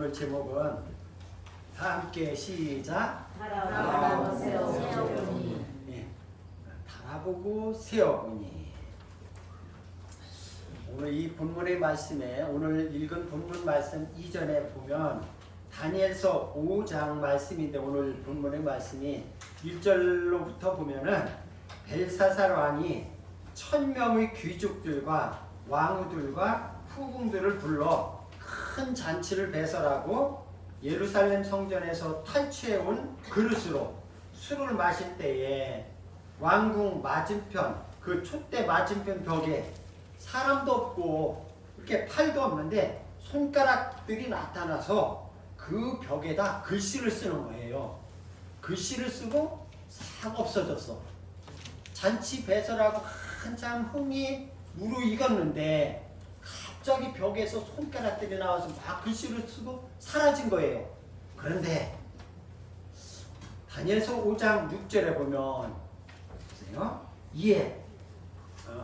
오늘 제목은 다 함께 시작. 바라보고 세어보니. 예, 바라보고 세어보니. 오늘 이 본문의 말씀에 오늘 읽은 본문 말씀 이전에 보면 다니엘서 5장 말씀인데 오늘 본문의 말씀이 1절로부터 보면은 벨사살 왕이 1000명의 귀족들과 왕후들과 후궁들을 불러 큰 잔치를 배설하고 예루살렘 성전에서 탈취해온 그릇으로 술을 마실 때에 왕궁 맞은편 그 촛대 맞은편 벽에 사람도 없고 이렇게 팔도 없는데 손가락들이 나타나서 그 벽에다 글씨를 쓰는 거예요. 글씨를 쓰고 싹 없어졌어. 잔치 배설하고 한참 흥이 무르익었는데 갑자기 벽에서 손가락들이 나와서 막 글씨를 쓰고 사라진 거예요. 그런데 다니엘서 5장 6절에 보면 보세요. 이에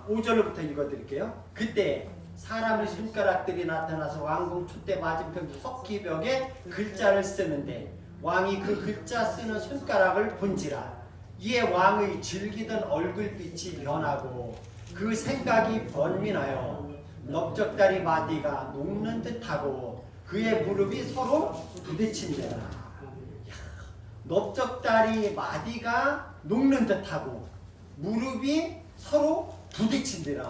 5절부터 읽어드릴게요. 그때 사람의 손가락들이 나타나서 왕궁 촛대 맞은편 석기벽에 글자를 쓰는데 왕이 그 글자 쓰는 손가락을 본지라. 이에 왕의 즐기던 얼굴빛이 변하고 그 생각이 번민하여 넓적다리 마디가 녹는 듯하고 그의 무릎이 서로 부딪힌대라. 넓적다리 마디가 녹는 듯하고 무릎이 서로 부딪힌대라.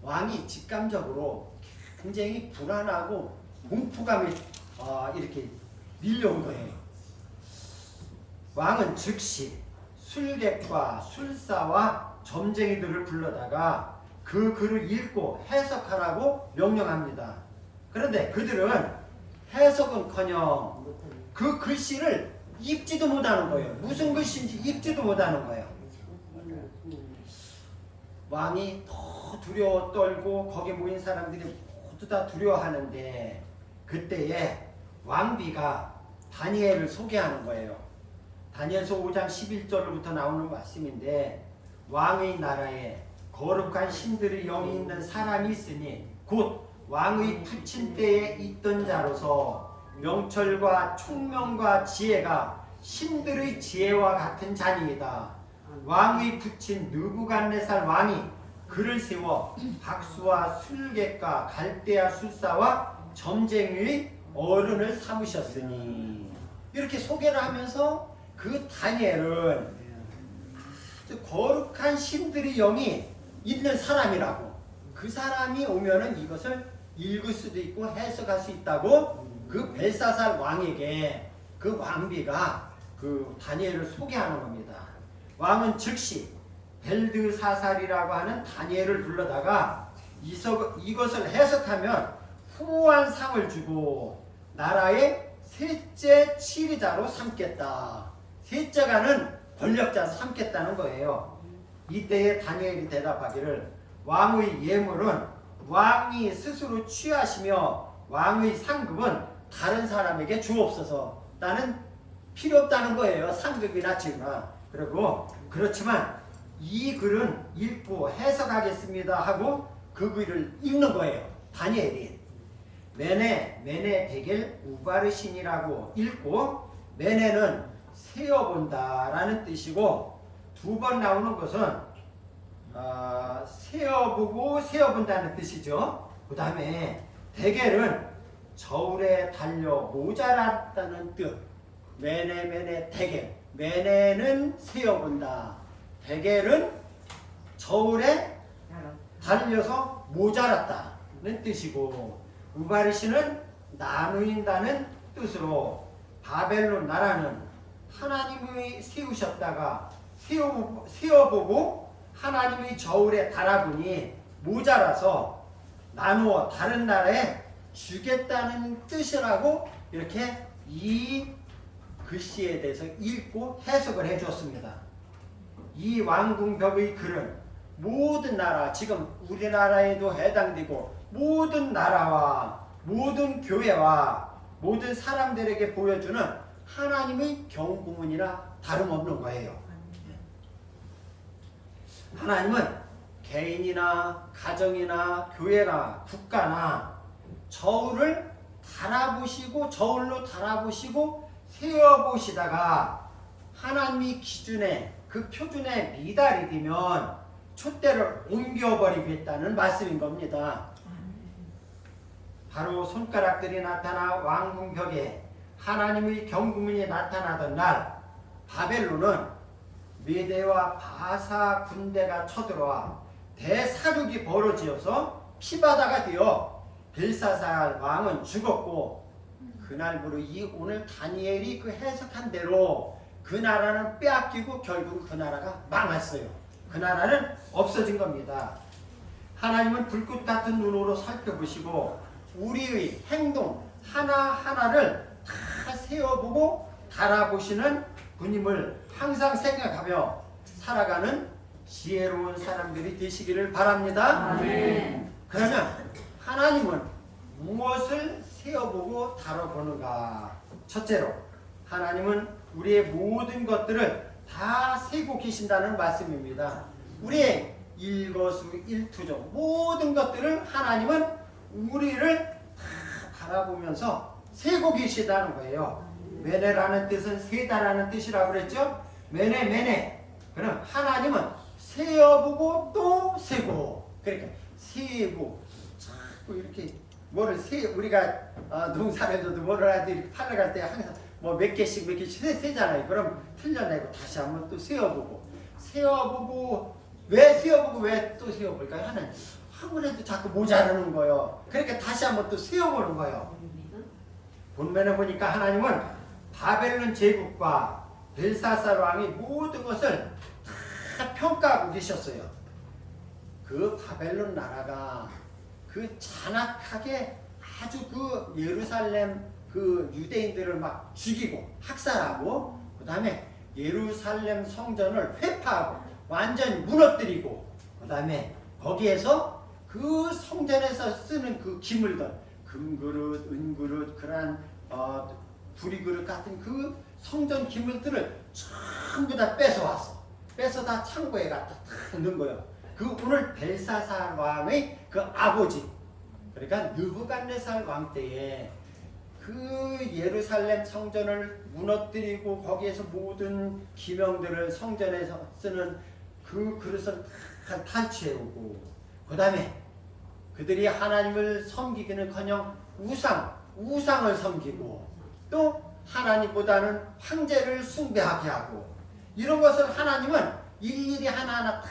왕이 직감적으로 굉장히 불안하고 공포감이 이렇게 밀려온 거예요. 왕은 즉시 술객과 술사와 점쟁이들을 불러다가 그 글을 읽고 해석하라고 명령합니다. 그런데 그들은 해석은커녕 그 글씨를 읽지도 못하는 거예요. 무슨 글씨인지 읽지도 못하는 거예요. 왕이 더 두려워 떨고 거기 모인 사람들이 모두 다 두려워하는데 그때에 왕비가 다니엘을 소개하는 거예요. 다니엘서 5장 11절부터 나오는 말씀인데 왕의 나라에 거룩한 신들의 영이 있는 사람이 있으니 곧 왕의 부친때에 있던 자로서 명철과 총명과 지혜가 신들의 지혜와 같은 자니이다. 왕의 부친 느부갓네살 왕이 그를 세워 박수와 술객과 갈대아 술사와 점쟁이의 어른을 삼으셨으니 이렇게 소개를 하면서 그 다니엘은 아주 거룩한 신들의 영이 있는 사람이라고 그 사람이 오면은 이것을 읽을 수도 있고 해석할 수 있다고 그 벨사살 왕에게 그 왕비가 그 다니엘을 소개하는 겁니다. 왕은 즉시 벨드사살이라고 하는 다니엘을 불러다가 이것을 해석하면 후한 상을 주고 나라의 셋째 치리자로 삼겠다. 셋째가는 권력자 삼겠다는 거예요. 이때에 다니엘이 대답하기를 왕의 예물은 왕이 스스로 취하시며 왕의 상급은 다른 사람에게 주옵소서. 나는 필요 없다는 거예요. 상급이나 지나. 그리고 그렇지만 이 글은 읽고 해석하겠습니다 하고 그 글을 읽는 거예요. 다니엘이 메네 데겔 우바르신이라고 읽고 메네는 세어본다 라는 뜻이고 두 번 나오는 것은 세어보고 세어본다는 뜻이죠. 그 다음에 데겔은 저울에 달려 모자랐다는 뜻. 메네 데겔. 메네는 세어본다. 데겔은 저울에 달려서 모자랐다는 뜻이고 우바르신은 나누인다는 뜻으로 바벨론 나라는 하나님이 세우셨다가 세어보고 하나님의 저울에 달아보니 모자라서 나누어 다른 나라에 주겠다는 뜻이라고 이렇게 이 글씨에 대해서 읽고 해석을 해주었습니다. 이 왕궁벽의 글은 모든 나라, 지금 우리나라에도 해당되고 모든 나라와 모든 교회와 모든 사람들에게 보여주는 하나님의 경고문이나 다름없는 거예요. 하나님은 개인이나 가정이나 교회나 국가나 저울을 달아보시고 저울로 달아보시고 세어보시다가 하나님이 기준에 그 표준에 미달이 되면 촛대를 옮겨버리겠다는 말씀인 겁니다. 바로 손가락들이 나타나 왕궁벽에 하나님의 경구문이 나타나던 날 바벨론은 메대와 바사 군대가 쳐들어와 대사륙이 벌어지어서 피바다가 되어 벨사살 왕은 죽었고 그날부로 이 오늘 다니엘이 그 해석한 대로 그 나라는 빼앗기고 결국 그 나라가 망했어요. 그 나라는 없어진 겁니다. 하나님은 불꽃 같은 눈으로 살펴보시고 우리의 행동 하나하나를 다 세어보고 달아보시는 분임을 항상 생각하며 살아가는 지혜로운 사람들이 되시기를 바랍니다. 아멘. 그러면 하나님은 무엇을 세어보고 다뤄보는가? 첫째로 하나님은 우리의 모든 것들을 다 세고 계신다는 말씀입니다. 우리의 일거수일투족 모든 것들을 하나님은 우리를 다 바라보면서 세고 계시다는 거예요. 메네라는 뜻은 세다라는 뜻이라고 그랬죠. 메네 그럼 하나님은 세어보고 또 세고, 그러니까 세고 자꾸 이렇게 뭐를 우리가 농사에서도 뭐를 하든 이렇게 팔러 갈 때 항상 뭐 몇 개씩 세잖아요. 그럼 틀려내고 다시 한번 또 세어보고 왜 세어보고 왜 또 세어볼까요? 하나님 아무래도 자꾸 모자라는 거예요. 그러니까 다시 한번 또 세어보는 거예요. 본문에 보니까 하나님은 바벨론 제국과 벨사살 왕이 모든 것을 다 평가하고 계셨어요. 그 바벨론 나라가 그 잔악하게 아주 그 예루살렘 그 유대인들을 막 죽이고 학살하고 그 다음에 예루살렘 성전을 회파하고 완전히 무너뜨리고 그 다음에 거기에서 그 성전에서 쓰는 그 기물들 금그릇, 은그릇, 그런 부리그릇 같은 그 성전 기물들을 전부 다 뺏어왔어. 빼서 다 창고에 갖다 다 넣은 거예요. 그 오늘 벨사살 왕의 그 아버지, 그러니까 느부갓네살 왕 때에 그 예루살렘 성전을 무너뜨리고 거기에서 모든 기명들을 성전에서 쓰는 그 그릇을 다 탈취해오고 그 다음에 그들이 하나님을 섬기기는커녕 우상을 섬기고 또 하나님보다는 황제를 숭배하게 하고 이런 것을 하나님은 일일이 하나하나 다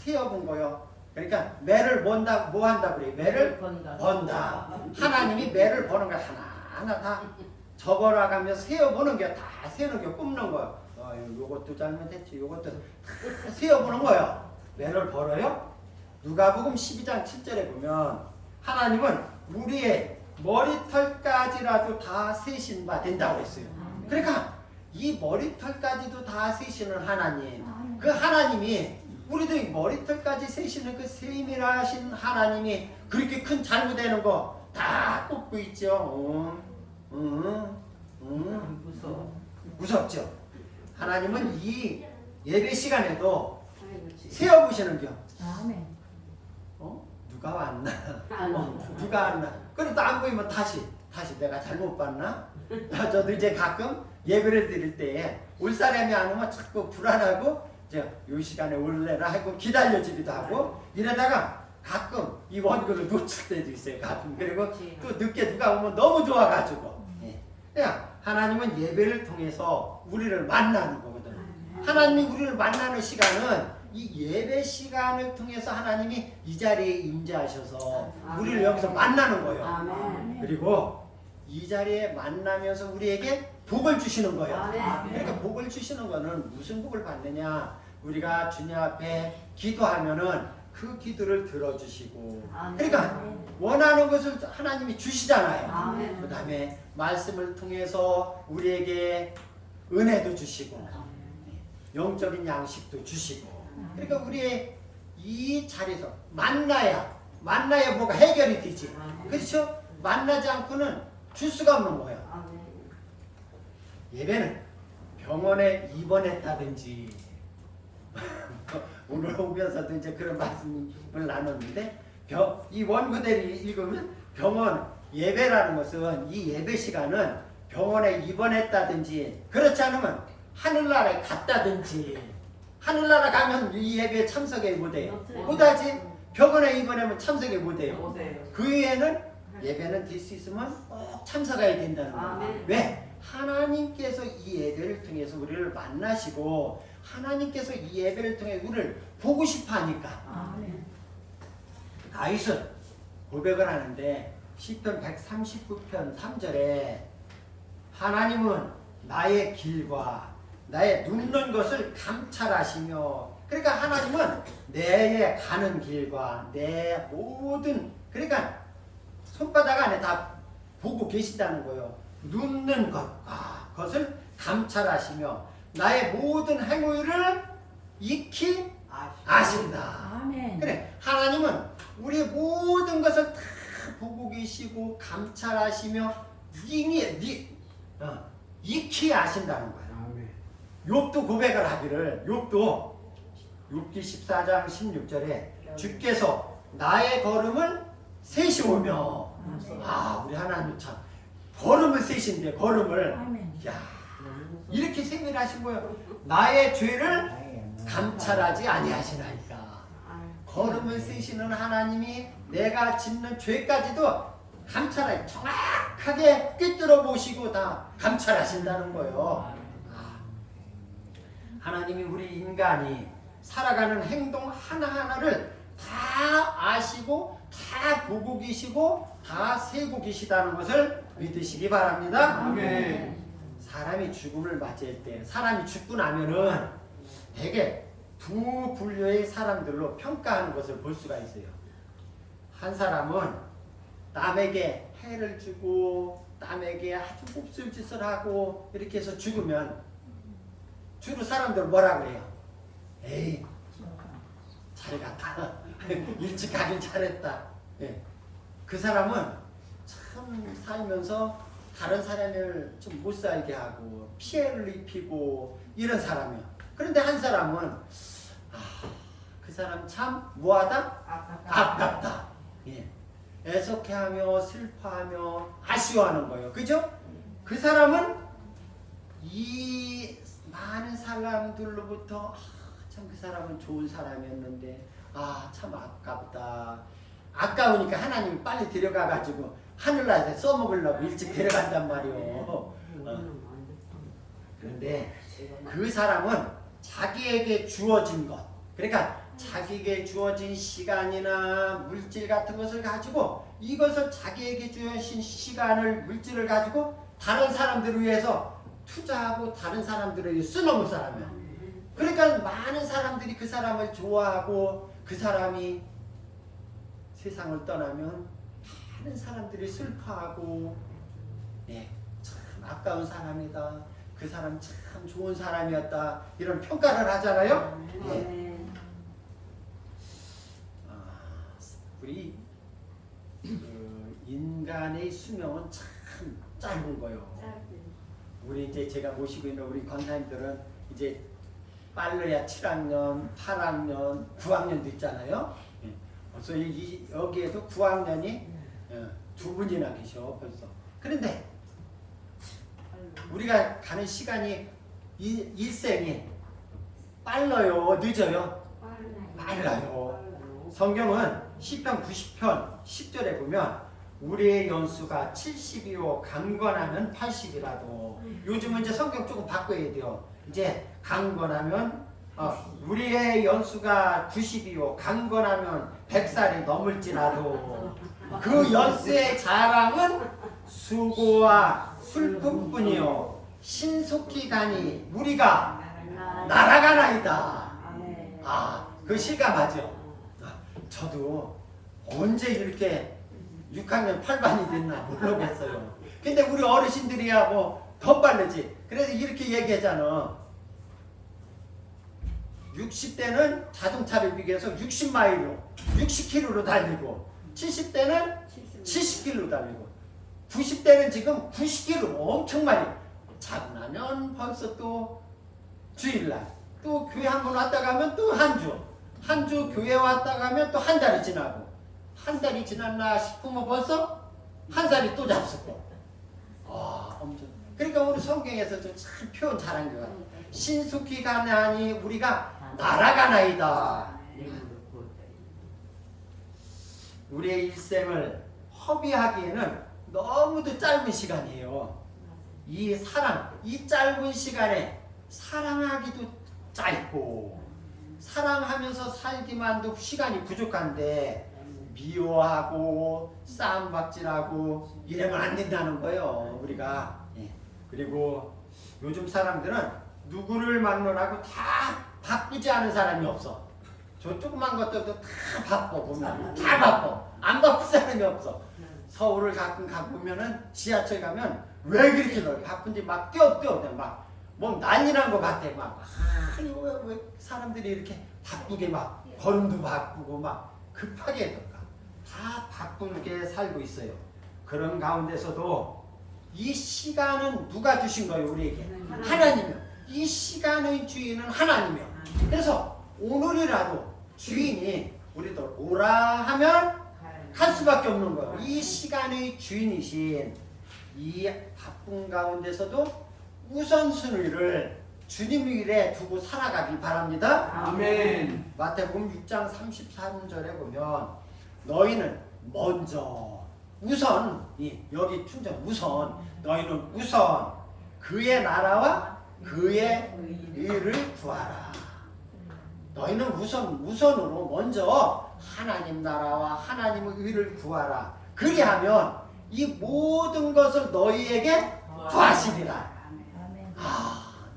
세어본 거예요. 그러니까 매를 뭐 한다 그래요? 매를 번다. 하나님이 매를 버는 걸 하나하나 다 적어나가면서 세어보는 게 다 세우는 게 굽는 거예요. 요것도 잘못했지, 요것도 다 세어보는 거예요. 매를 벌어요? 누가복음 12장 7절에 보면 하나님은 우리의 머리털까지라도 다 세신 바 된다고 했어요. 그러니까 이 머리털까지도 다 세시는 하나님, 그 하나님이 우리들 머리털까지 세시는 그 세밀하신 하나님이 그렇게 큰 잘못되는 거 다 꼽고 있죠. 무섭죠. 하나님은 이 예배 시간에도 세어보시는겨. 아멘. 누가 왔나? 누가 왔나? 그래도 안 보이면 다시 내가 잘못 봤나? 저도 이제 가끔 예배를 드릴 때 올 사람이 안 오면 자꾸 불안하고 요 시간에 올래라 하고 기다려주기도 하고 이러다가 가끔 이 원고를 놓칠 때도 있어요. 가끔. 그리고 또 늦게 누가 오면 너무 좋아가지고. 그러니까 하나님은 예배를 통해서 우리를 만나는 거거든. 하나님이 우리를 만나는 시간은 이 예배 시간을 통해서 하나님이 이 자리에 임재하셔서 우리를 여기서 만나는 거예요. 그리고 이 자리에 만나면서 우리에게 복을 주시는 거예요. 그러니까 복을 주시는 거는 무슨 복을 받느냐? 우리가 주님 앞에 기도하면은 그 기도를 들어주시고, 그러니까 원하는 것을 하나님이 주시잖아요. 그 다음에 말씀을 통해서 우리에게 은혜도 주시고 영적인 양식도 주시고, 그러니까 우리의 이 자리에서 만나야 뭐가 해결이 되지. 그렇죠? 만나지 않고는 줄 수가 없는 거예요. 예배는 병원에 입원했다든지 오늘 오면서도 이제 그런 말씀을 나눴는데 이 원고대로 읽으면 병원 예배라는 것은 이 예배 시간은 병원에 입원했다든지 그렇지 않으면 하늘나라에 갔다든지 하늘나라 가면 이 예배에 참석해 못해요. 못하지. 병원에 입원하면 참석해 못해요. 그 외에는 예배는 될 수 있으면 꼭 참석해야 된다는 거예요. 왜? 하나님께서 이 예배를 통해서 우리를 만나시고 하나님께서 이 예배를 통해 우리를 보고 싶어 하니까. 다윗은 고백을 하는데 시편 139편 3절에 하나님은 나의 길과 나의 눕는 것을 감찰하시며, 그러니까 하나님은 내 가는 길과 내 모든, 그러니까 손바닥 안에 다 보고 계신다는 거예요. 눕는 것과 그것을 감찰하시며 나의 모든 행위를 익히 아신다. 그래, 하나님은 우리의 모든 것을 다 보고 계시고 감찰하시며 익히 아신다는 거예요. 욥도 고백을 하기를, 욥기 14장 16절에 주께서 나의 걸음을 세시오며, 우리 하나님 참 걸음을 세신데 걸음을 야 이렇게 세밀하신 거예요. 나의 죄를 감찰하지 아니하시나이까. 걸음을 세시는 하나님이 내가 짓는 죄까지도 감찰하시, 정확하게 꿰뚫어 보시고 다 감찰하신다는 거예요. 하나님이 우리 인간이 살아가는 행동 하나하나를 다 아시고 다 보고 계시고 다 세고 계시다는 것을 믿으시기 바랍니다. 아멘. 사람이 죽음을 맞이할 때, 사람이 죽고 나면은 되게 두 분류의 사람들로 평가하는 것을 볼 수가 있어요. 한 사람은 남에게 해를 주고 남에게 아주 몹쓸 짓을 하고 이렇게 해서 죽으면 주로 사람들 뭐라 그래요? 에이, 잘 갔다. 일찍 가긴 잘했다. 예. 그 사람은 참 살면서 다른 사람을 좀 못 살게 하고 피해를 입히고 이런 사람이야. 그런데 한 사람은 그 사람 참 뭐하다? 아깝다. 예. 애석해하며 슬퍼하며 아쉬워하는 거예요. 그죠? 그 사람은 이 많은 사람들로부터 참 그 사람은 좋은 사람이었는데 참 아깝다. 아까우니까 하나님이 빨리 데려가가지고 하늘나라에 써먹으려고 일찍 데려간단 말이요. 그런데 그 사람은 자기에게 주어진 것, 그러니까 자기에게 주어진 시간이나 물질 같은 것을 가지고 이것을 자기에게 주어진 시간을 물질을 가지고 다른 사람들을 위해서 투자하고 다른 다른사람들을 위해 쓰는 사람이야. 그러니까 많은 사람들이 그 사람을 좋아하고 그 사람이 세상을 떠나면 많은 사람들이 슬퍼하고 참 아까운 사람이다. 그 사람 참 좋은 사람이었다. 이런 평가를 하잖아요. 우리 인간의 수명은 참 짧은 거요. 우리 이제 제가 모시고 있는 우리 권사님들은 이제 빨라야 7학년, 8학년, 9학년도 있잖아요. 벌써 여기에도 9학년이 두 분이나 계셔 벌써. 그런데 우리가 가는 시간이 일생이 빨라요, 늦어요? 빨라요. 성경은 시편 90편 10절에 보면 우리의 연수가 70이요 강건하면 80이라도. 요즘은 이제 성경 조금 바꿔야 돼요. 이제 강건하면 우리의 연수가 90이요 강건하면 100살이 넘을지라도 그 연수의 자랑은 수고와 슬픔뿐이요 신속히 가니 우리가 날아가나이다. 그 시가 맞죠? 저도 언제 이렇게 6학년 8반이 됐나 모르겠어요. 근데 우리 어르신들이야 뭐 더 빠르지. 그래서 이렇게 얘기하잖아. 60대는 자동차를 비교해서 60마일로 60km로 달리고 70대는 70km로 달리고 90대는 지금 90km 엄청 많이 자고 나면 벌써 또 주일날 또 교회 한 번 왔다 가면 또 한 주 교회 왔다 가면 또 한 달이 지나고 한 달이 지났나 싶으면 벌써 한 살이 또 잡수고. 엄청. 그러니까 우리 성경에서 좀 참 표현 잘한 것 같아요. 신속히 가나니 우리가 날아가나이다. 우리의 일생을 허비하기에는 너무도 짧은 시간이에요. 이 사랑, 이 짧은 시간에 사랑하기도 짧고 사랑하면서 살기만도 시간이 부족한데 미워하고 싸움박질하고 이러면 안 된다는 거예요. 우리가. 그리고 요즘 사람들은 누구를 막론하고 다 바쁘지 않은 사람이 없어. 저 조그만 것들도 다 바빠 보면 다 바빠. 안 바쁜 사람이 없어. 서울을 가끔 가보면은 지하철 가면 왜 그렇게 바쁜지 막 뛰어 막 뭐 난리난 것 같아. 막 아니 왜 사람들이 이렇게 바쁘게 막 걸음도 바쁘고 막 급하게 해둘까? 다 바쁘게 살고 있어요. 그런 가운데서도 이 시간은 누가 주신 거예요? 우리에게 하나님이요. 이 시간의 주인은 하나님이요. 그래서 오늘이라도 주인이 우리들 오라 하면 할 수밖에 없는 거예요. 이 시간의 주인이신 이 바쁜 가운데서도 우선순위를 주님 일에 두고 살아가길 바랍니다. 아멘. 마태복음 6장 33절에 보면 너희는 먼저 우선 여기 충전 우선 너희는 우선 그의 나라와 그의 의를 구하라. 너희는 우선으로 먼저 하나님 나라와 하나님의 의를 구하라. 그리하면 이 모든 것을 너희에게 더하시리라.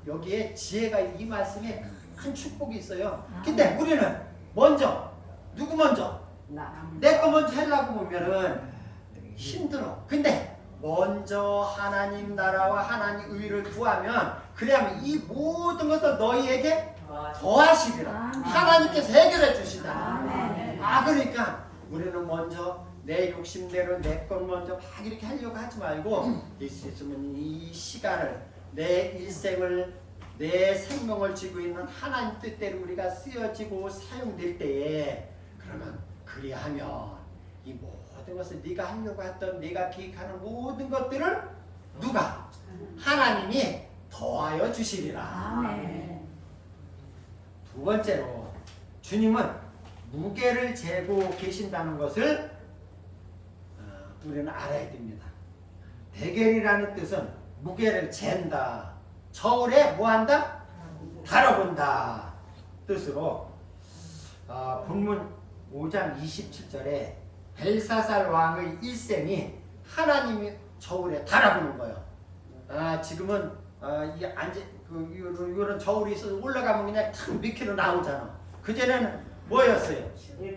여기에 지혜가 이 말씀에 큰 축복이 있어요. 근데 우리는 먼저 누구 먼저? 내 거 먼저 하려고 보면은 힘들어. 근데 먼저 하나님 나라와 하나님 의를 구하면 그래야면 이 모든 것을 너희에게 더하시리라. 하나님께서 해결해 주신다. 그러니까 우리는 먼저 내 욕심대로 내 것 먼저 막 이렇게 하려고 하지 말고 있으면 이 시간을 내 일생을 내 생명을 쥐고 있는 하나님 뜻대로 우리가 쓰여지고 사용될 때에 그러면 그리하면 이 모든 것을 네가 하려고 했던 네가 기획하는 모든 것들을 누가? 하나님이 더하여 주시리라. 두 번째로 주님은 무게를 재고 계신다는 것을 우리는 알아야 됩니다. 대결이라는 뜻은 무게를 잰다. 저울에 뭐한다? 다뤄본다. 뜻으로 본문 5장 27절에 벨사살 왕의 일생이 하나님이 저울에 달아보는 거예요. 지금은 이런 저울이 있어서 올라가면 그냥 탁 몇 킬로 나오잖아. 그전에는 뭐였어요?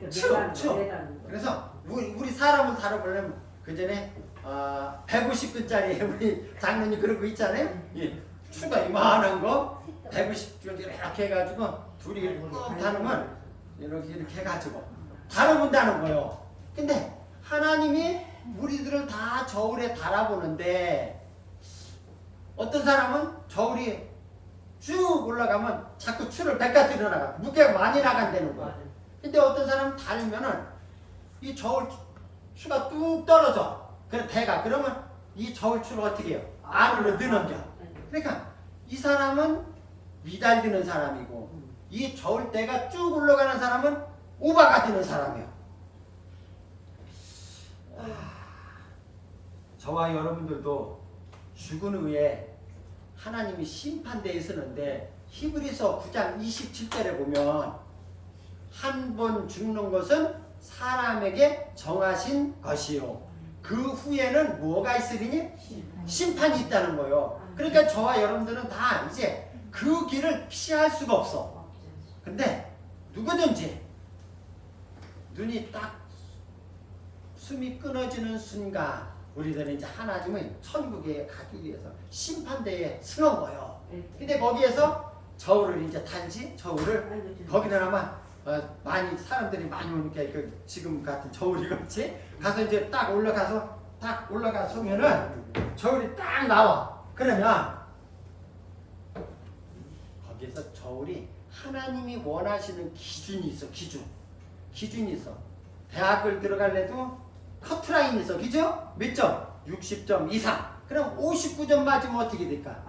추. 그래서 우리 사람을 다뤄보려면 그전에 150근짜리 우리 장로님 그런 거 있잖아요. 추가 이만한 거 150근 이렇게 해가지고 둘이 꼭 다루면 이렇게 해가지고 다뤄본다는 거예요. 근데 하나님이 우리들을 다 저울에 달아보는데 어떤 사람은 저울이 쭉 올라가면 자꾸 추를 바깥으로 나가 무게가 많이 나간다는 거예요. 근데 어떤 사람은 달면은 이 저울 추가 뚝 떨어져. 그래 대가 그러면 이 저울추를 어떻게 해요? 안으로 넣는겨. 그러니까 이 사람은 미달드는 사람이고 이 저울대가 쭉 올라가는 사람은 오바가 되는 사람이에요. 저와 여러분들도 죽은 후에 하나님이 심판대에 서는데 히브리서 9장 27절에 보면 한 번 죽는 것은 사람에게 정하신 것이요 그 후에는 뭐가 있으리니? 심판이 있다는 거예요. 그러니까 저와 여러분들은 다 이제 그 길을 피할 수가 없어. 근데 누구든지 눈이 딱 숨이 끊어지는 순간 우리들은 이제 하나님의 천국에 가기 위해서 심판대에 서는 거예요. 근데 거기에서 저울을 이제 단지 저울을 거기는 아마 많이 사람들이 많이 오니까 그 지금 같은 저울이겠지? 가서 이제 딱 올라가서면은 저울이 딱 나와. 그러면 거기에서 저울이 하나님이 원하시는 기준이 있어. 기준이 있어. 대학을 들어갈래도 커트라인이 있어. 그죠? 몇 점? 60점 이상. 그럼 59점 맞으면 어떻게 될까?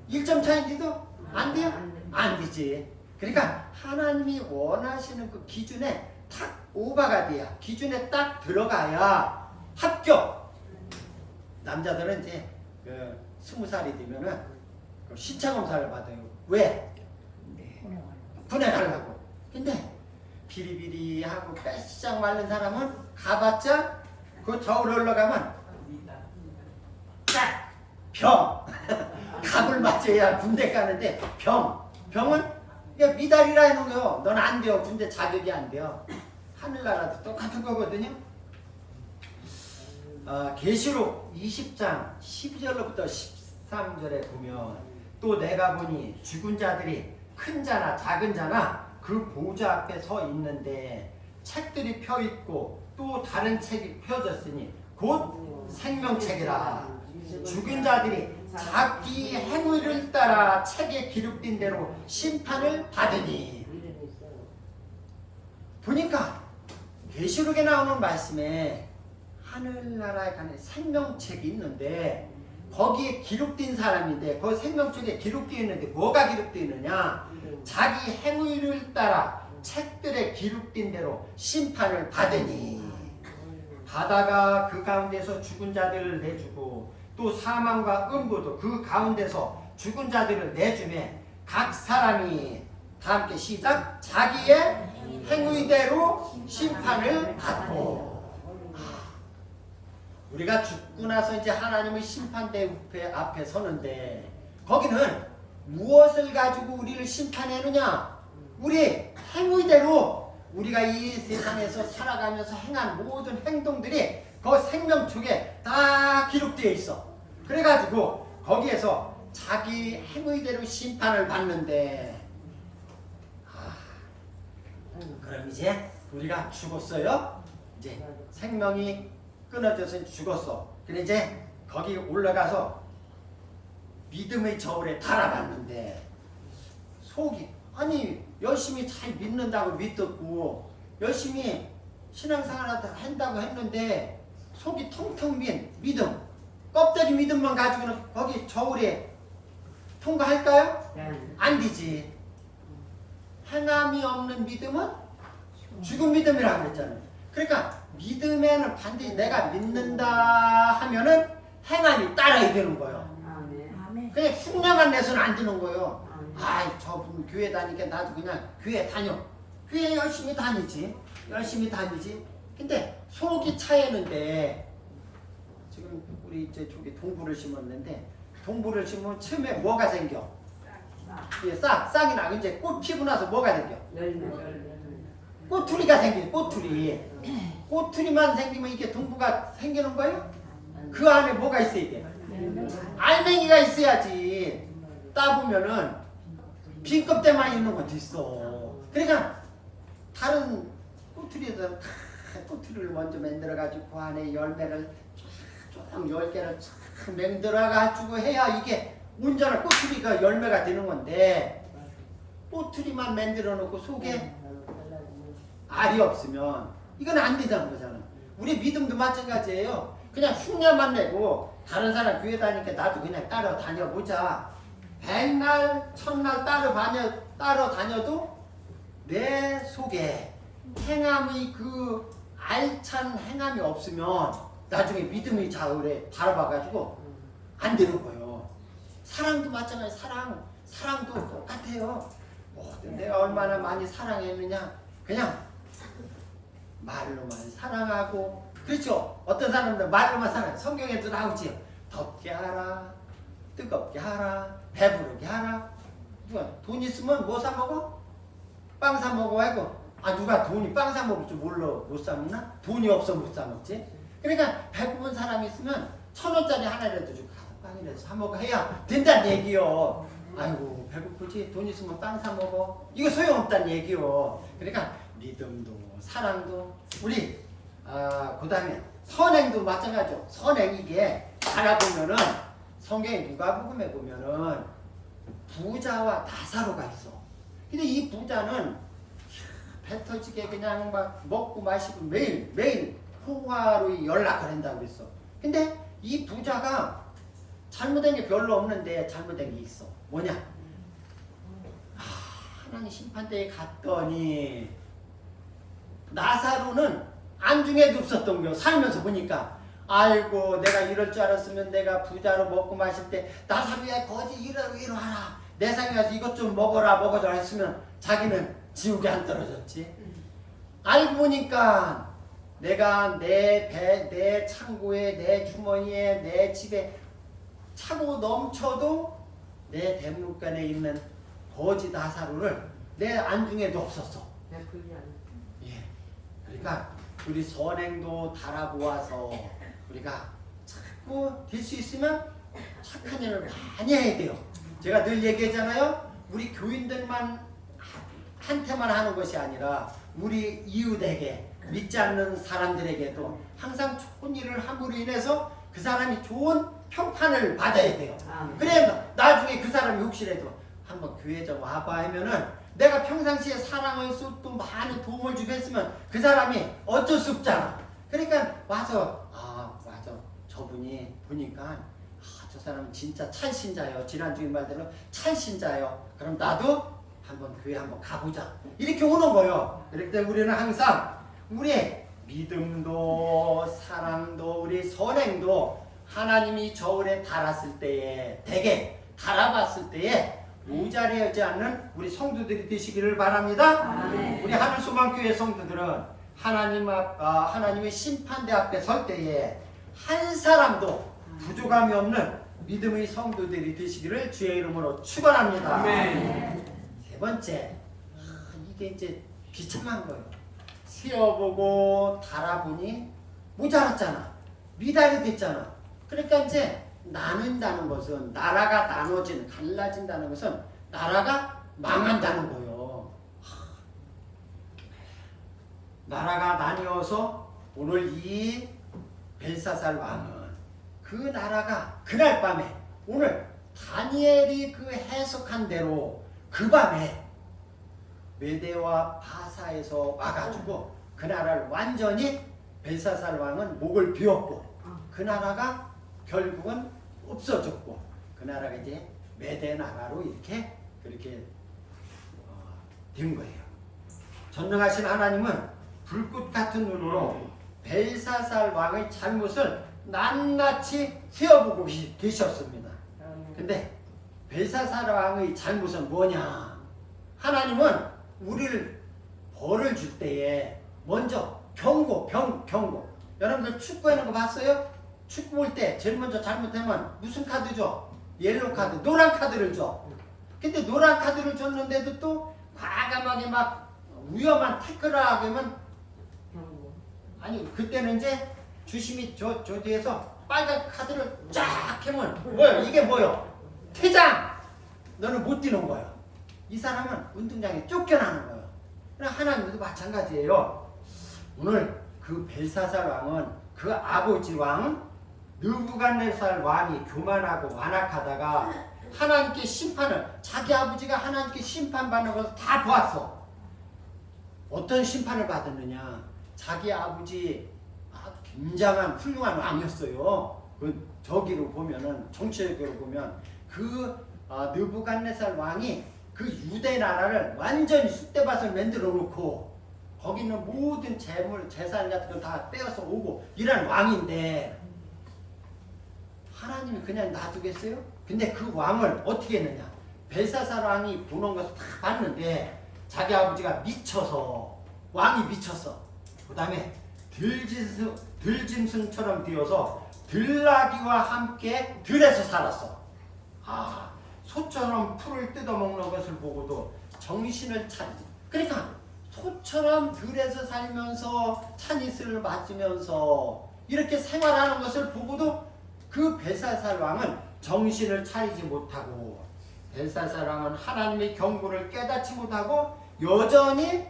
1점 차인데도 안 돼요? 안 되지. 그러니까 하나님이 원하시는 그 기준에 딱 오버가 돼야, 기준에 딱 들어가야 합격. 남자들은 이제 그 20살이 되면은 그 신체 검사를 받아요. 왜? 분해가려고. 근데 비리비리하고 빼시장 마른 사람은 가봤자 그 겨울 올라가면 딱 병. 갑을 맞춰야 군대 가는데 병은 그냥 미달이라 해놓은 거요. 넌 안 돼요. 군대 자격이 안 돼요. 하늘나라도 똑같은 거거든요. 계시록 20장 12절로부터 13절에 보면 또 내가 보니 죽은 자들이 큰 자나 작은 자나 그 보좌 앞에 서 있는데 책들이 펴 있고 또 다른 책이 펴졌으니 곧 생명책이라. 죽은 자들이 자기 행위를 따라 책에 기록된 대로 심판을 받으니. 보니까 계시록에 나오는 말씀에 하늘나라에 가는 생명책이 있는데 거기에 기록된 사람인데 그 생명책에 기록되어 있는데 뭐가 기록되어 있느냐? 자기 행위를 따라 책들에 기록된 대로 심판을 받으니. 바다가 그 가운데서 죽은 자들을 내주고 또 사망과 음부도 그 가운데서 죽은 자들을 내주매 각 사람이 다 함께 시작. 자기의 행위대로 심판을 받고. 우리가 죽고 나서 이제 하나님의 심판대 앞에 서는데 거기는 무엇을 가지고 우리를 심판하느냐? 우리 행위대로 우리가 이 세상에서 살아가면서 행한 모든 행동들이 그 생명책에 다 기록되어 있어. 그래가지고 거기에서 자기 행위대로 심판을 받는데, 그럼 이제 우리가 죽었어요. 이제 생명이 끊어져서 죽었어. 그래 이제 거기 올라가서 믿음의 저울에 달아봤는데 속이, 아니 열심히 잘 믿는다고 믿었고 열심히 신앙생활 한다고 했는데 속이 텅텅 빈 믿음, 껍데기 믿음만 가지고는 거기 저울에 통과할까요? 안 되지. 행함이 없는 믿음은 죽은 믿음이라고 그랬잖아요. 그러니까 믿음에는 반드시 내가 믿는다 하면은 행함이 따라야 되는 거예요. 그냥 흉내만 내서는 안 되는 거예요. 아이 저분 교회 다니니까 나도 그냥 교회 다녀. 교회 열심히 다니지. 근데 속이 차였는데 지금 우리 이제 저기 동부를 심었는데 동부를 심으면 처음에 뭐가 생겨? 싹이 나고 이제 꽃 피고 나서 뭐가 생겨? 꼬투리가 생겨요. 꼬투리만 생기면 이게 동부가 생기는 거예요? 그 안에 뭐가 있어야 돼? 알맹이가 있어야지. 따보면은 빈 껍데만 있는 것도 있어. 그러니까 다른 꼬투리에서 꼬투리를 먼저 만들어가지고 그 안에 열매를 좀 10개를 쫙 만들어가지고 해야 이게 온전한 꼬투리가 열매가 되는 건데 꼬투리만 만들어 놓고 속에 알이 없으면 이건 안 되자는 거잖아. 우리 믿음도 마찬가지예요. 그냥 흉내만 내고 다른 사람 교회 다니니까 나도 그냥 따라 다녀보자. 100날 1000날 따라 다녀도 내 속에 행함이 그 알찬 행함이 없으면 나중에 믿음의 자울에 달아봐가지고 안 되는 거예요. 사랑도 마찬가지. 사랑도 똑같아요. 내가 얼마나 많이 사랑했느냐. 그냥 말로만 사랑하고. 그렇죠. 어떤 사람들 말로만 사랑해. 성경에도 나오지. 덥게 하라, 뜨겁게 하라, 배부르게 하라. 누가 돈 있으면 뭐 사 먹어? 빵 사 먹어 하고. 누가 돈이 빵 사 먹을 줄 몰라 못 사 먹나? 돈이 없어 못 사 먹지. 그러니까 배고픈 사람이 있으면 1000원짜리 하나라도 주고 빵이라도 사 먹어 해야 된다는 얘기요. 아이고 배고프지? 돈 있으면 빵 사 먹어. 이거 소용없다는 얘기요. 그러니까 믿음도 사랑도 우리 그 다음에 선행도 마찬가지죠. 선행 이게 알아보면은 성경에 누가복음에 보면은 부자와 나사로가 있어. 근데 이 부자는 배 터지게 그냥 막 먹고 마시고 매일 호화로 연락을 한다고 그랬어. 근데 이 부자가 잘못된 게 별로 없는데 잘못된 게 있어. 뭐냐? 하나님 심판대에 갔더니 나사로는 안중에도 없었던 거요. 살면서 보니까 아이고 내가 이럴 줄 알았으면 내가 부자로 먹고 마실 때 나사로야 거지 이러하라 내 상에 가서 이것 좀 먹어라 했으면 자기는 지옥에 안 떨어졌지. 알고 보니까 내가 내 배, 내 창고에, 내 주머니에, 내 집에 차고 넘쳐도 내 대문간에 있는 거지 나사로를 내 안중에도 없었어. 예. 그러니까 우리 선행도 달아보아서 우리가 자꾸 될 수 있으면 착한 일을 많이 해야 돼요. 제가 늘 얘기하잖아요. 우리 교인들만 한테만 하는 것이 아니라 우리 이웃에게 믿지 않는 사람들에게도 항상 좋은 일을 함으로 인해서 그 사람이 좋은 평판을 받아야 돼요. 그래 나중에 그 사람이 혹시라도 한번 교회 좀 와봐 하면은 내가 평상시에 사랑을 쏟고 많은 도움을 주고 했으면 그 사람이 어쩔 수 없잖아. 그러니까 와서 맞아 저분이 보니까 저 사람은 진짜 찬신자예요. 지난주에 말대로 찬신자예요. 그럼 나도 한번 교회 한번 가보자. 이렇게 오는 거예요. 그럴 때 우리는 항상 우리의 믿음도 사랑도 우리 선행도 하나님이 저울에 달았을 때에 대개 달아봤을 때에 모자라지 않는 우리 성도들이 되시기를 바랍니다. 우리 하늘소망교회 성도들은 하나님의 심판대 앞에 설 때에 한 사람도 부족함이 없는 믿음의 성도들이 되시기를 주의 이름으로 축원합니다. 세 번째, 이게 이제 비참한 거예요. 세어보고 달아보니 모자랐잖아. 미달이 됐잖아. 그러니까 이제 나눈다는 것은 나라가 갈라진다는 것은 나라가 망한다는 거예요. 나라가 나뉘어서 오늘 이 벨사살 왕은 그 나라가 그날 밤에 오늘 다니엘이 그 해석한 대로 그 밤에 메대와 바사에서 와가지고 그 나라를 완전히 벨사살 왕은 목을 비웠고 그 나라가 결국은 없어졌고 그 나라가 이제 메대 나라로 그렇게 된 거예요. 전능하신 하나님은 불꽃 같은 눈으로 벨사살 왕의 잘못을 낱낱이 세어보고 계셨습니다. 근데 벨사살 왕의 잘못은 뭐냐? 하나님은 우리를 벌을 줄 때에 먼저 경고. 여러분들 축구하는 거 봤어요? 축구 볼 때 제일 먼저 잘못하면 무슨 카드 줘? 옐로우 카드, 노란 카드를 줘. 근데 노란 카드를 줬는데도 또 과감하게 막 위험한 태클을 하면 아니 그때는 이제 주심이 저 뒤에서 빨간 카드를 쫙 하면 뭐예요? 이게 뭐예요? 퇴장! 너는 못 뛰는 거예요. 이 사람은 운동장에 쫓겨나는 거예요. 하나님도 마찬가지예요. 오늘 그 벨사살 왕은 그 아버지 왕 느부갓네살 왕이 교만하고 완악하다가 하나님께 자기 아버지가 하나님께 심판받는 것을 다 보았어. 어떤 심판을 받았느냐? 자기 아버지 굉장한 훌륭한 왕이었어요. 저기로 보면은 정치적으로 보면 느부갓네살 왕이 그 유대 나라를 완전히 쑥대밭을 만들어 놓고 거기 있는 모든 재산 같은 거 다 빼앗아 오고 이런 왕인데 하나님이 그냥 놔두겠어요? 근데 그 왕을 어떻게 했느냐? 벨사살 왕이 보는 것을 다 봤는데 자기 아버지가 왕이 미쳤어. 그 다음에 들짐승처럼 되어서 들나귀와 함께 들에서 살았어. 소처럼 풀을 뜯어먹는 것을 보고도 정신을 차리지. 그러니까 소처럼 들에서 살면서 찬이슬을 맞으면서 이렇게 생활하는 것을 보고도 그 벨사살 왕은 정신을 차리지 못하고 벨사살 왕은 하나님의 경고를 깨닫지 못하고 여전히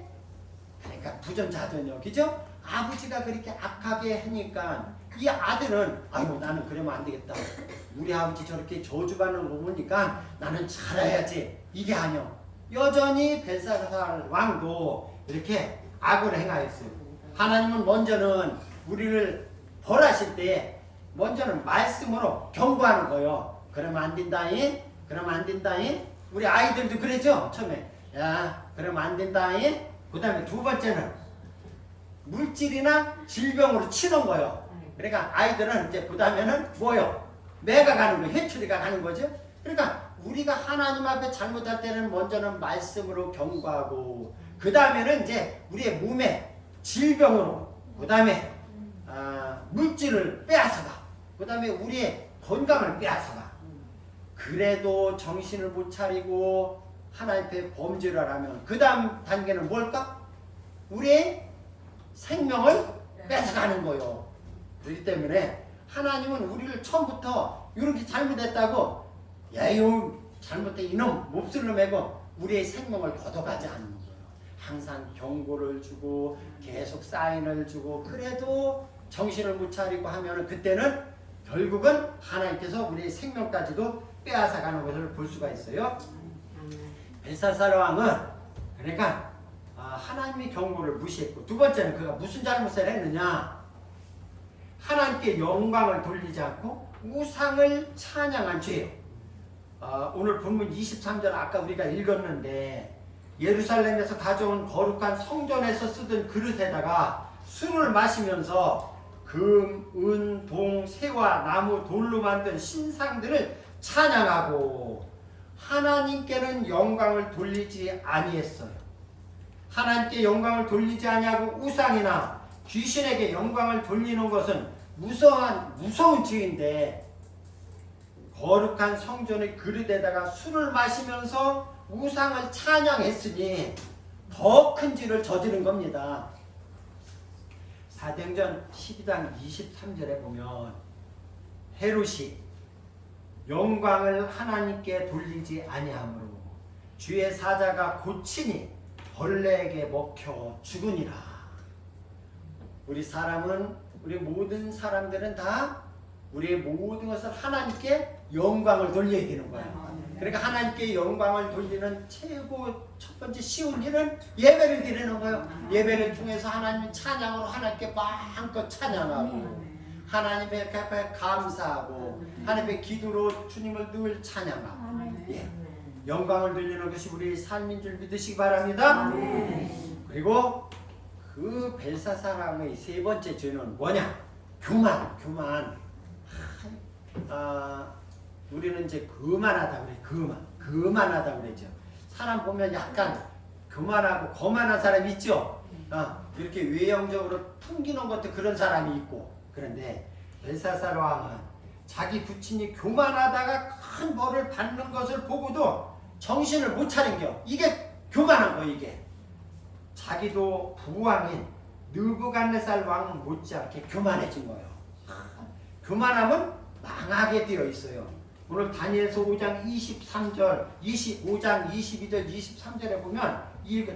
그러니까 부전자전이요. 그죠? 아버지가 그렇게 악하게 하니까 이 아들은 나는 그러면 안 되겠다. 우리 아버지 저렇게 저주받는 거 보니까 나는 잘해야지. 이게 아니요. 여전히 벨사살 왕도 이렇게 악을 행하였어요. 하나님은 먼저는 우리를 벌하실 때 먼저는 말씀으로 경고하는 거예요. 그러면 안 된다잉. 그러면 안 된다잉. 우리 아이들도 그러죠. 처음에 야 그러면 안 된다잉. 그 다음에 두 번째는 물질이나 질병으로 치는 거예요. 그러니까 아이들은 이제 그 다음에는 뭐요? 매가 가는 거예요. 해초리가 가는 거죠. 그러니까 우리가 하나님 앞에 잘못할 때는 먼저는 말씀으로 경고하고 그 다음에는 이제 우리의 몸에 질병으로 그 다음에 물질을 빼앗아가 그 다음에 우리의 건강을 빼앗아가 그래도 정신을 못 차리고 하나님 앞에 범죄를 하면 그 다음 단계는 뭘까? 우리의 생명을 뺏어가는 거예요. 그렇기 때문에 하나님은 우리를 처음부터 이렇게 잘못했다고 야요 잘못해 이놈 몹쓸 놈이고 우리의 생명을 걷어가지 않는 거예요. 항상 경고를 주고 계속 사인을 주고 그래도 정신을 못 차리고 하면은 그때는 결국은 하나님께서 우리의 생명까지도 빼앗아가는 것을 볼 수가 있어요. 벨사살 왕은 그러니까 하나님의 경고를 무시했고 두 번째는 그가 무슨 잘못을 했느냐? 하나님께 영광을 돌리지 않고 우상을 찬양한 죄예요. 오늘 본문 23절 아까 우리가 읽었는데 예루살렘에서 가져온 거룩한 성전에서 쓰던 그릇에다가 술을 마시면서 금, 은, 동, 새와 나무, 돌로 만든 신상들을 찬양하고 하나님께는 영광을 돌리지 아니했어요. 하나님께 영광을 돌리지 아니하고 우상이나 귀신에게 영광을 돌리는 것은 무서운 죄인데 거룩한 성전의 그릇에다가 술을 마시면서 우상을 찬양했으니 더 큰 죄를 저지른 겁니다. 사도행전 12장 23절에 보면 헤롯이 영광을 하나님께 돌리지 아니하므로 주의 사자가 고치니 벌레에게 먹혀 죽으니라. 우리 모든 사람들은 다 우리의 모든 것을 하나님께 영광을 돌려야 되는 거예요. 그러니까 하나님께 영광을 돌리는 최고 첫 번째 쉬운 일은 예배를 드리는 거예요. 예배를 통해서 하나님 찬양으로 하나님께 마음껏 찬양하고 하나님 앞에 감사하고 하나님의 기도로 주님을 늘 찬양하고 예. 영광을 돌리는 것이 우리의 삶인 줄 믿으시기 바랍니다. 그리고 그 벨사살 왕의 세 번째 죄는 뭐냐? 교만. 우리는 이제 거만하다 그래. 거만하다 그러죠. 사람 보면 약간 교만하고 거만한 사람이 있죠. 이렇게 외형적으로 풍기는 것도 그런 사람이 있고. 그런데 벨사살 왕은 자기 부친이 교만하다가 큰 벌을 받는 것을 보고도 정신을 못 차린겨. 이게 교만한 거예요. 이게 자기도 부왕인 느부갓네살 왕 못지않게 교만해진 거예요. 교만하면 망하게 되어 있어요. 오늘 다니엘서 5장 23절, 25장 22절, 23절에 보면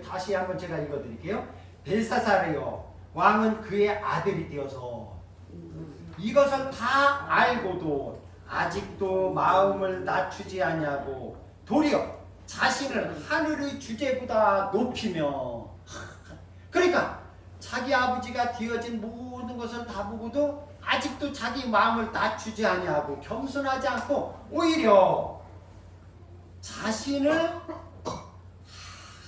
다시 한번 제가 읽어드릴게요. 벨사살이요 왕은 그의 아들이 되어서 이것을 다 알고도 아직도 마음을 낮추지 아니하고 도리어 자신을 하늘의 주제보다 높이며 그러니까 자기 아버지가 되어진 모든 것을 다 보고도 아직도 자기 마음을 낮추지 아니하고 겸손하지 않고 오히려 자신을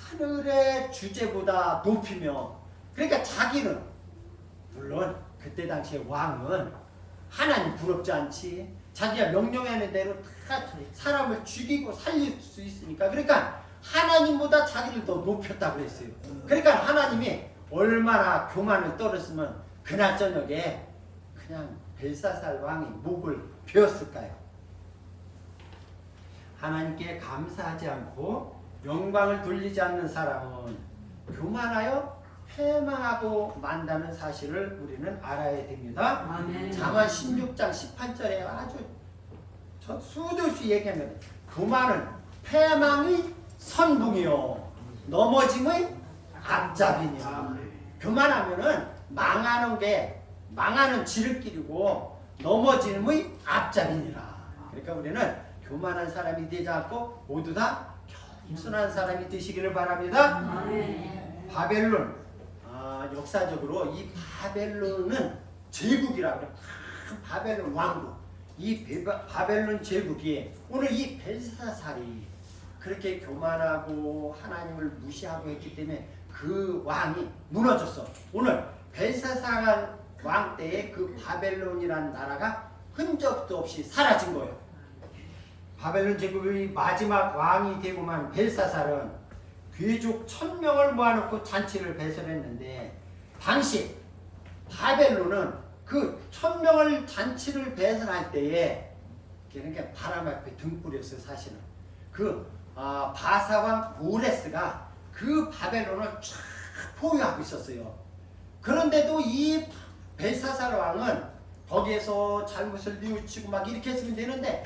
하늘의 주제보다 높이며 그러니까 자기는 물론 그때 당시에 왕은 하나님 부럽지 않지 자기가 명령하는 대로 다 사람을 죽이고 살릴 수 있으니까 그러니까 하나님보다 자기를 더 높였다고 했어요. 그러니까 하나님이 얼마나 교만을 떨었으면 그날 저녁에 그냥 벨사살 왕이 목을 베었을까요? 하나님께 감사하지 않고 영광을 돌리지 않는 사람은 교만하여 패망하고 만다는 사실을 우리는 알아야 됩니다. 잠언 16장 18절에 아주 수도 없이 얘기하면 교만은 패망의 선봉이요 넘어짐의 앞잡이니라. 교만하면은 망하는 지름길이고 넘어짐의 앞잡이니라. 그러니까 우리는 교만한 사람이 되지 않고 모두 다 겸손한 사람이 되시기를 바랍니다. 바벨론 역사적으로 이 바벨론은 제국이라고 그래요. 큰 바벨론 왕국. 이 바벨론 제국이 오늘 이 벨사살이 그렇게 교만하고 하나님을 무시하고 했기 때문에 그 왕이 무너졌어. 오늘 벨사살 왕 때에 그 바벨론이라는 나라가 흔적도 없이 사라진 거예요. 바벨론 제국의 마지막 왕이 되고만 벨사살은 귀족 1000명을 모아놓고 잔치를 배설했는데 당시 바벨론은 그 1000명을 잔치를 배설할 때에 그러니까 바람 앞에 등불이었어요. 사실은 그 바사왕 고레스가 그 바벨론을 쫙 포위하고 있었어요. 그런데도 이 벨사살 왕은 거기에서 잘못을 뉘우치고 막 이렇게 했으면 되는데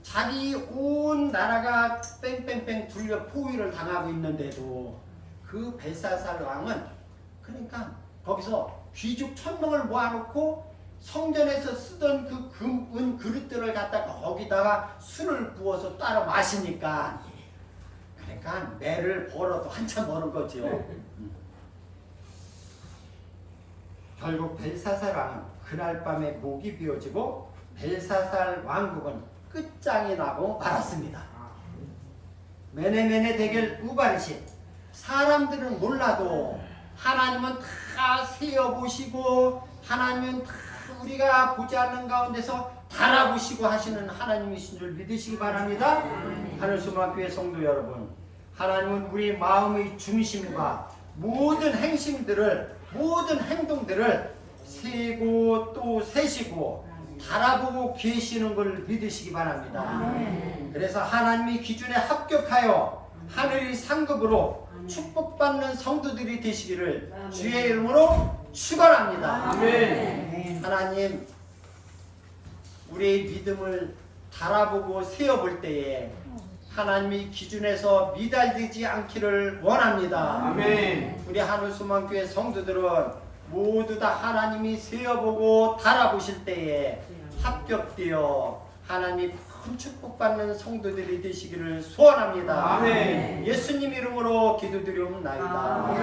자기 온 나라가 뺑뺑뺑 둘려 포위를 당하고 있는데도 그 벨사살 왕은 그러니까 거기서 귀족 1000명을 모아놓고 성전에서 쓰던 그 금, 은 그릇들을 갖다가 거기다가 술을 부어서 따라 마시니까 그러니까 매를 벌어도 한참 버는 거죠. 결국 벨사살 왕은 그날 밤에 목이 비어지고 벨사살 왕국은 끝장이 나고 말았습니다. 메네메네 대결 우바르신 사람들은 몰라도 하나님은 다 세어보시고 하나님은 다 우리가 보지 않는 가운데서 달아보시고 하시는 하나님이신 줄 믿으시기 바랍니다. 하늘소망교회 성도 여러분, 하나님은 우리 마음의 중심과 모든 행심들을 모든 행동들을 세고 또 세시고 달아보고 계시는 걸 믿으시기 바랍니다. 그래서 하나님의 기준에 합격하여 하늘의 상급으로 축복받는 성도들이 되시기를 주의 이름으로 축원합니다. 하나님, 우리의 믿음을 달아보고 세어볼 때에 하나님의 기준에서 미달되지 않기를 원합니다. 우리 하늘소망교회 성도들은 모두 다 하나님이 세어보고 달아보실 때에 합격되어 하나님이 큰 축복받는 성도들이 되시기를 소원합니다. 예수님 이름으로 기도드리옵나이다.